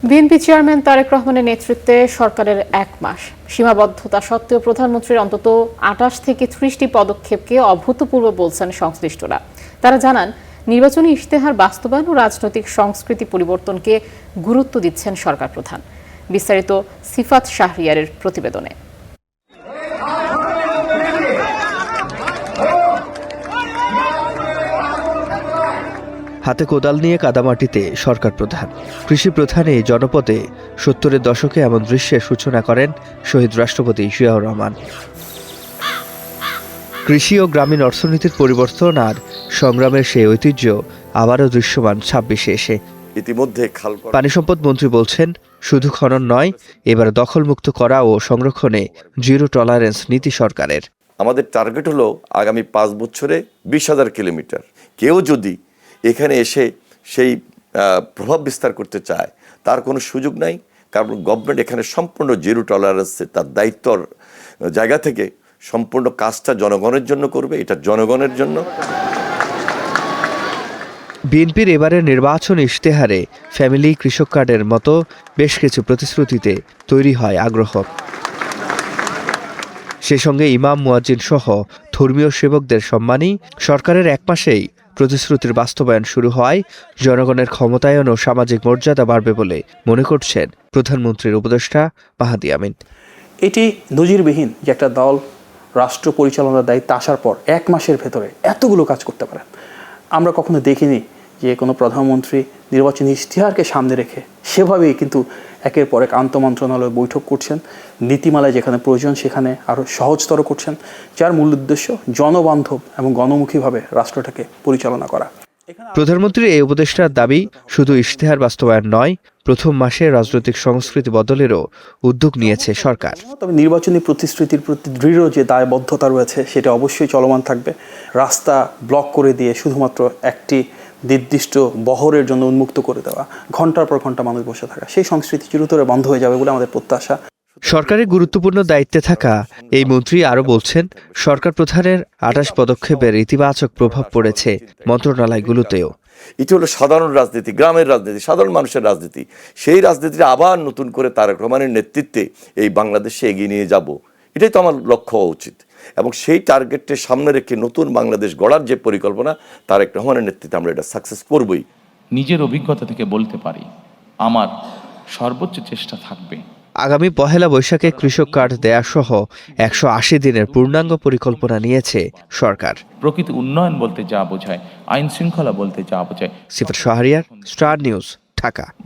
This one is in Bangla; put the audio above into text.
বিএনপি চেয়ারম্যান তারেক রহমানের নেতৃত্বে সরকারের 1 মাস সীমাবদ্ধতা সত্ত্বেও প্রধানমন্ত্রীর অন্তত 28 থেকে 30টি পদক্ষেপকে অভূতপূর্ব বলছেন সংশ্লিষ্টরা। তারা জানান, নির্বাচনী ইশতেহার বাস্তবায়ন ও রাজনৈতিক সংস্কৃতি পরিবর্তনকে গুরুত্ব দিচ্ছেন সরকার প্রধান। বিস্তারিত সিফাত শাহরিয়ারের প্রতিবেদনে। হাতে কোদাল নিয়ে কাদামাটিতে সরকার প্রধান, কৃষি প্রধানে জনপদে 70-এর দশকে এমন দৃশ্যের সূচনা করেন শহীদ রাষ্ট্রপতি জিয়াউর রহমান। কৃষি ও গ্রামীণ অর্থনীতির পরিবর্তন আর সংগ্রামের সেই ঐতিহ্য আবারও দৃশ্যমান 26-এ এসে। ইতিমধ্যে পানি সম্পদ মন্ত্রী বলছেন, শুধু খনন নয়, এবার দখলমুক্ত করা ও সংরক্ষণে জিরো টলারেন্স নীতি সরকারের। আমাদের টার্গেট হলো আগামী 5 বছরে 20,000 কিলোমিটার। কেউ যদি এখানে এসে সেই প্রভাব বিস্তার করতে চায়, তার কোনো সুযোগ নাই, কারণ গভর্নমেন্ট এখানে সম্পূর্ণ জিরো টলারেন্সে তার দায়িত্বর জায়গা থেকে সম্পূর্ণ কাজটা জনগণের জন্য করবে। এটা জনগণের জন্য। বিএনপির এবারের নির্বাচন ইশতেহারে ফ্যামিলি কৃষক কার্ডের মতো বেশ কিছু প্রতিশ্রুতিতে তৈরি হয় আগ্রহ। সে সঙ্গে ইমাম মুয়াজ্জিন সহ ধর্মীয় সেবকদের সম্মানী সরকারের 1 মাসেই প্রতিশ্রুতির বাস্তবায়ন শুরু হয় জনগণের ক্ষমতায়ন ও সামাজিক মর্যাদা বাড়বে বলে মনে করছেন প্রধানমন্ত্রীর উপদেষ্টা মাহাদি আমিন। এটি নজিরবিহীন যে একটা দল রাষ্ট্র পরিচালনার দায়িত্বে আসার পর 1 মাসের ভেতরে এতগুলো কাজ করতে পারেন। আমরা কখনো দেখিনি যে কোনো প্রধানমন্ত্রী নির্বাচনী ইশতেহারকে সামনে রেখে সেভাবেই কিন্তু একের পর এক আন্তঃমন্ত্রণালয় বৈঠক করছেন, নীতিমালায় যেখানে প্রয়োজন সেখানে আরও সহজতর করছেন, যার মূল উদ্দেশ্য জনবান্ধব এবং গণমুখীভাবে রাষ্ট্রটাকে পরিচালনা করা। প্রধানমন্ত্রীর এই উপদেষ্টার দাবি, শুধু ইশতেহার বাস্তবায়ন নয়, প্রথম মাসে রাজনৈতিক সংস্কৃতি বদলেরও উদ্যোগ নিয়েছে সরকার। তবে নির্বাচনী প্রতিশ্রুতির প্রতি দৃঢ় যে দায়বদ্ধতা রয়েছে সেটা অবশ্যই চলমান থাকবে। রাস্তা ব্লক করে দিয়ে শুধুমাত্র একটি নির্দিষ্ট বহরের জন্য উন্মুক্ত করে দেওয়া, ঘন্টার পর ঘন্টা মানুষ বসে থাকা, সেই সংস্কৃতি চিরতরে বন্ধ হয়ে যাবে বলে আমাদের প্রত্যাশা। সরকারের গুরুত্বপূর্ণ দায়িত্বে থাকা এই মন্ত্রী আরও বলছেন, সরকার প্রধানের 28 পদক্ষেপের ইতিবাচক প্রভাব পড়েছে মন্ত্রণালয়গুলোতেও। এটি হলো সাধারণ রাজনীতি, গ্রামের রাজনীতি, সাধারণ মানুষের রাজনীতি। সেই রাজনীতিটা আবার নতুন করে তারেক রহমানের নেতৃত্বে এই বাংলাদেশে এগিয়ে নিয়ে যাব, এটাই তো আমার লক্ষ্য হওয়া উচিত। এবং সেই টার্গেটকে সামনে রেখে নতুন বাংলাদেশ গড়ার যে পরিকল্পনা, তারেক রহমানের নেতৃত্বে আমরা এটা সাকসেস করবই। নিজের অভিজ্ঞতা থেকে বলতে পারি, আমার সর্বোচ্চ চেষ্টা থাকবে আগামী 1 বৈশাখে কৃষক কার্ড দেয়া সহ 180 দিনের পূর্ণাঙ্গ পরিকল্পনা নিয়েছে সরকার। প্রকৃত উন্নয়ন বলতে যা বোঝায়, আইন শৃঙ্খলা বলতে যা বোঝায়। সিফাত শাহরিয়ার, স্টার নিউজ, ঢাকা।